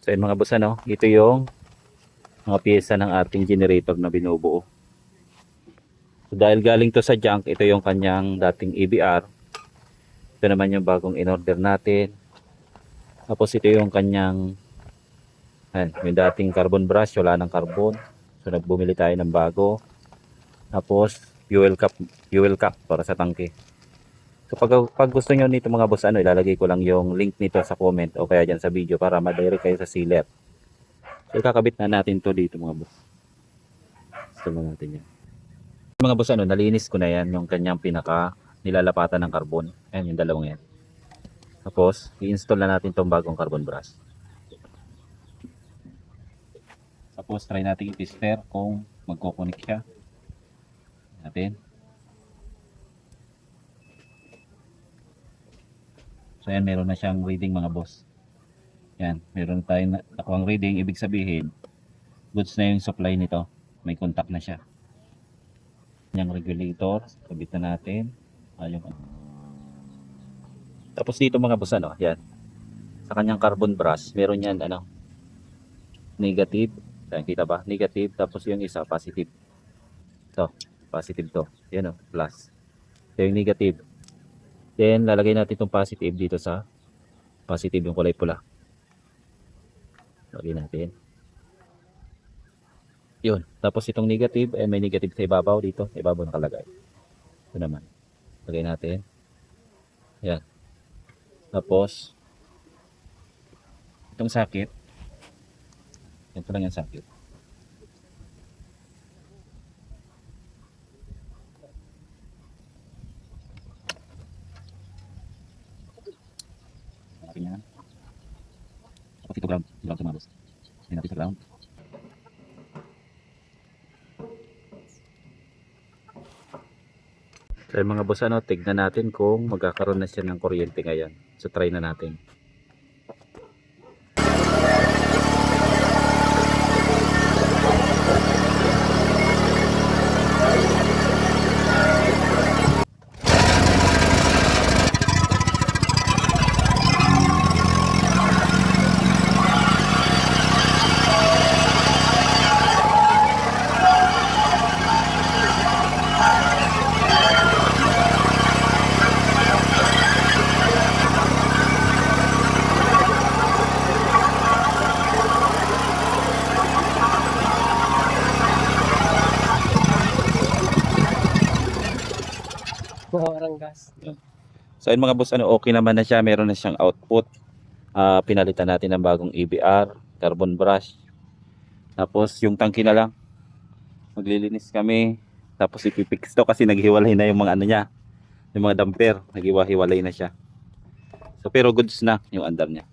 So yun mga boss, ano, ito yung mga pyesa ng ating generator na binubuo. So dahil galing to sa junk, ito yung kanyang dating EBR. Ito naman yung bagong in-order natin. Tapos ito yung kanyang yung dating carbon brush, wala ng carbon. So nagbumili tayo ng bago. Tapos fuel cap para sa tangke. So pag gusto niyo nito mga boss, ano, ilalagay ko lang yung link nito sa comment o kaya diyan sa video para ma-direct kayo sa sealer. So kakabit na natin to dito mga boss. Gusto mo natin yan. Mga boss, ano, nalinis ko na yan yung kanyang pinaka nilalapatan ng carbon. Ayan yung dalawang yan. Tapos i-install na natin tong bagong carbon brush. Tapos try natin i-tester kung magko-connect siya. Natin. So yan, meron na siyang reading mga boss. Yan, meron tayong nakuhang reading, ibig sabihin goods na yung supply nito. May contact na siya. Yung regulator, kabit na natin. Tapos dito mga boss, ano, yan. Sa kanyang carbon brush, meron yan, ano, negative. Yan, kita ba? Negative, tapos yung isa positive. So, positive to. Yan, oh, plus. So yung negative. Then lalagay natin itong positive dito sa positive, yung kulay pula. Lagay natin. Yun. Tapos itong negative, may negative sa ibabaw dito. Sa ibabaw nakalagay. Ito naman. Lagay natin. Yan. Tapos itong sakit. Ito lang yung sakit. Yan. Tapos ito ground. Ground tumabos. Yan natin sa ground. So mga boss, ano, tignan natin kung magkakaroon na siya ng kuryente ngayon. So try na natin. Parang gas. So ayun mga boss, ano, okay naman na siya, meron na siyang output. Pinalitan natin ng bagong EBR, carbon brush. Tapos yung tangke na lang, maglilinis kami. Tapos ipipix to kasi naghiwalay na yung mga ano niya, yung mga damper, naghiwa-hiwalay na siya. So pero goods na yung andar niya.